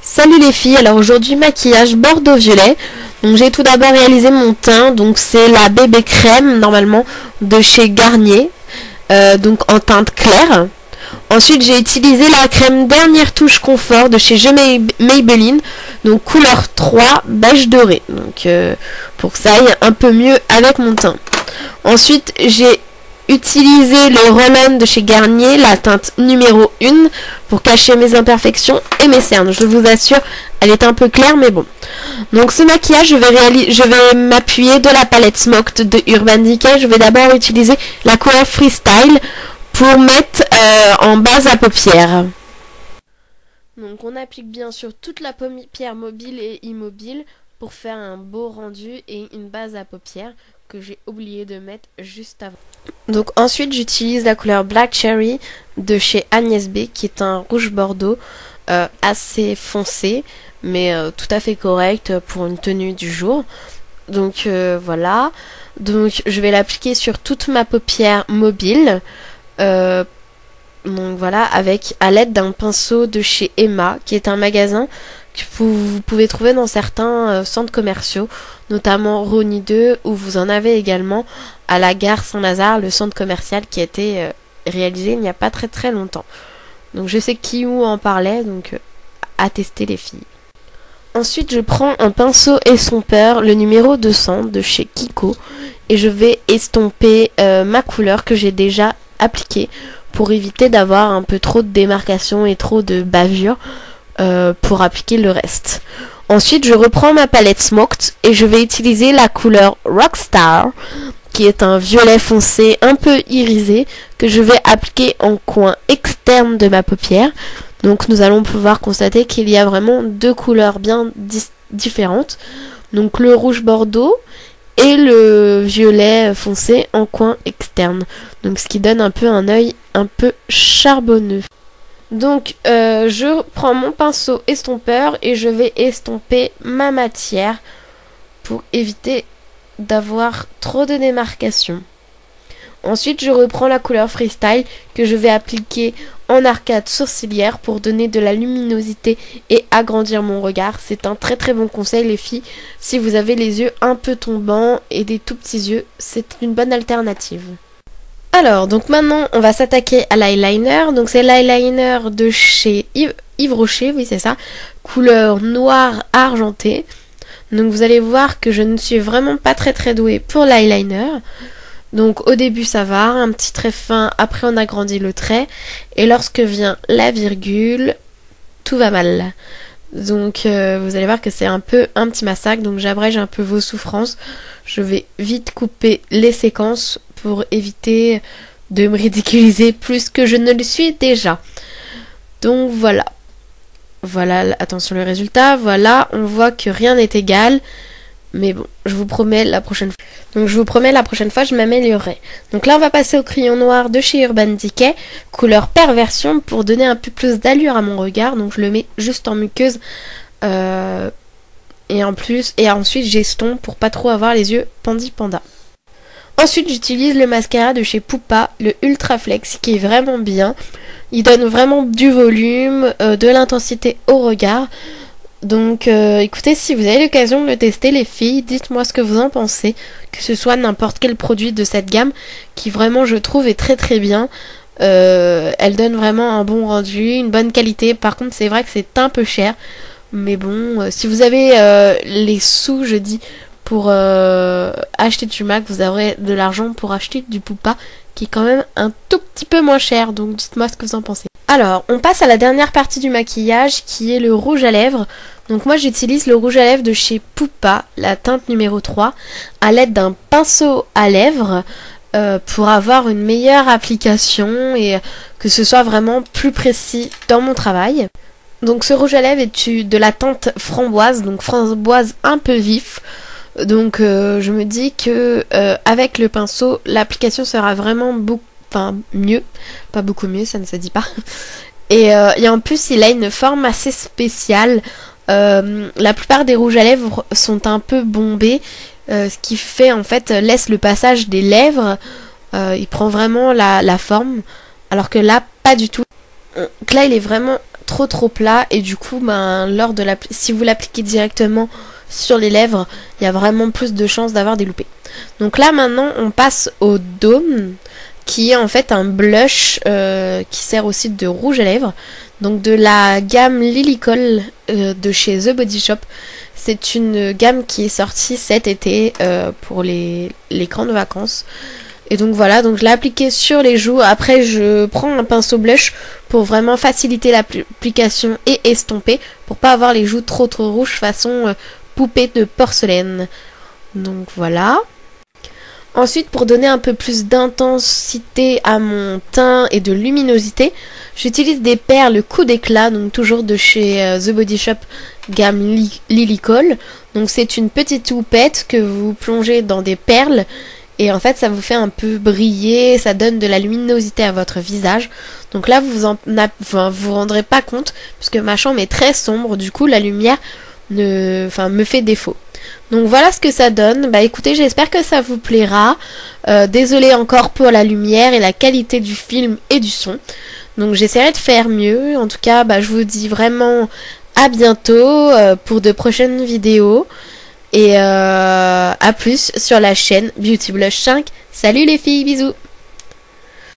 Salut les filles, alors aujourd'hui maquillage bordeaux violet. Donc j'ai tout d'abord réalisé mon teint, donc c'est la bébé crème normalement de chez Garnier, donc en teinte claire. Ensuite j'ai utilisé la crème dernière touche confort de chez Maybelline, donc couleur 3 beige doré, donc pour que ça aille un peu mieux avec mon teint. Ensuite j'ai utilisé le roll-on de chez Garnier, la teinte numéro 1, pour cacher mes imperfections et mes cernes. Je vous assure, elle est un peu claire, mais bon. Donc ce maquillage, je vais m'appuyer de la palette Smoked de Urban Decay. Je vais d'abord utiliser la couleur Freestyle pour mettre en base à paupières. Donc on applique bien sûr toute la paupière mobile et immobile pour faire un beau rendu et une base à paupières que j'ai oublié de mettre juste avant. Donc ensuite j'utilise la couleur Black Cherry de chez Agnès B, qui est un rouge bordeaux assez foncé mais tout à fait correct pour une tenue du jour. Donc voilà, donc je vais l'appliquer sur toute ma paupière mobile, donc voilà, avec à l'aide d'un pinceau de chez Emma, qui est un magasin que vous pouvez trouver dans certains centres commerciaux, notamment Rony 2, où vous en avez également à la gare Saint-Lazare, le centre commercial qui a été réalisé il n'y a pas très longtemps. Donc je sais qui ou en parlait, donc à tester les filles. Ensuite je prends un pinceau estompeur, le numéro 200 de chez Kiko, et je vais estomper ma couleur que j'ai déjà appliquée pour éviter d'avoir un peu trop de démarcation et trop de bavure pour appliquer le reste. Ensuite je reprends ma palette Smoked et je vais utiliser la couleur Rockstar, qui est un violet foncé un peu irisé, que je vais appliquer en coin externe de ma paupière. Donc nous allons pouvoir constater qu'il y a vraiment deux couleurs bien différentes, donc le rouge bordeaux et le violet foncé en coin externe, donc ce qui donne un peu un œil un peu charbonneux. Donc je prends mon pinceau estompeur et je vais estomper ma matière pour éviter d'avoir trop de démarcation. Ensuite je reprends la couleur Freestyle que je vais appliquer en arcade sourcilière pour donner de la luminosité et agrandir mon regard. C'est un très bon conseil les filles, si vous avez les yeux un peu tombants et des tout petits yeux, c'est une bonne alternative. Alors, donc maintenant, on va s'attaquer à l'eyeliner. Donc c'est l'eyeliner de chez Yves Rocher, oui c'est ça, couleur noir argenté. Donc vous allez voir que je ne suis vraiment pas très douée pour l'eyeliner. Donc au début ça va, un petit trait fin, après on agrandit le trait. Et lorsque vient la virgule, tout va mal. Donc vous allez voir que c'est un peu un petit massacre, donc j'abrège un peu vos souffrances. Je vais vite couper les séquences pour éviter de me ridiculiser plus que je ne le suis déjà. Donc voilà. Voilà, attention le résultat. Voilà, on voit que rien n'est égal. Mais bon, je vous promets la prochaine fois. Donc je vous promets la prochaine fois, je m'améliorerai. Donc là, on va passer au crayon noir de chez Urban Decay, couleur perversion, pour donner un peu plus d'allure à mon regard. Donc je le mets juste en muqueuse. Et ensuite j'estompe pour pas trop avoir les yeux panda. Ensuite j'utilise le mascara de chez Poupa, le Ultra Flex, qui est vraiment bien. Il donne vraiment du volume, de l'intensité au regard. Donc écoutez, si vous avez l'occasion de le tester les filles, dites-moi ce que vous en pensez, que ce soit n'importe quel produit de cette gamme, qui vraiment je trouve est très bien. Elle donne vraiment un bon rendu, une bonne qualité. Par contre c'est vrai que c'est un peu cher, mais bon, si vous avez les sous, je dis, pour acheter du MAC, vous aurez de l'argent pour acheter du Poupa, qui est quand même un tout petit peu moins cher. Donc dites-moi ce que vous en pensez. Alors, on passe à la dernière partie du maquillage, qui est le rouge à lèvres. Donc moi j'utilise le rouge à lèvres de chez Poupa, la teinte numéro 3, à l'aide d'un pinceau à lèvres pour avoir une meilleure application et que ce soit vraiment plus précis dans mon travail. Donc ce rouge à lèvres est de la teinte framboise, donc framboise un peu vif. Donc je me dis que avec le pinceau, l'application sera vraiment mieux, pas beaucoup mieux, ça ne se dit pas. Et en plus il a une forme assez spéciale. La plupart des rouges à lèvres sont un peu bombés, ce qui fait en fait laisse le passage des lèvres, il prend vraiment la forme, alors que là pas du tout. Donc là il est vraiment trop plat et du coup ben si vous l'appliquez directement sur les lèvres, il y a vraiment plus de chances d'avoir des loupés. Donc là maintenant on passe au Dôme, qui est en fait un blush qui sert aussi de rouge à lèvres, donc de la gamme Lilykohl de chez The Body Shop. C'est une gamme qui est sortie cet été pour les grandes vacances. Et donc voilà, donc je l'ai appliqué sur les joues. Après je prends un pinceau blush pour vraiment faciliter l'application et estomper, pour pas avoir les joues trop rouges façon poupée de porcelaine. Donc voilà. Ensuite, pour donner un peu plus d'intensité à mon teint et de luminosité, j'utilise des perles coup d'éclat, donc toujours de chez The Body Shop, gamme Lilykohl. Donc c'est une petite houppette que vous plongez dans des perles et en fait ça vous fait un peu briller, ça donne de la luminosité à votre visage. Donc là vous rendrez pas compte puisque ma chambre est très sombre, du coup la lumière me fait défaut. Donc voilà ce que ça donne. Bah écoutez, j'espère que ça vous plaira. Désolée encore pour la lumière et la qualité du film et du son. Donc j'essaierai de faire mieux. En tout cas, bah, je vous dis vraiment à bientôt pour de prochaines vidéos. Et à plus sur la chaîne Beauty Blush 5. Salut les filles, bisous.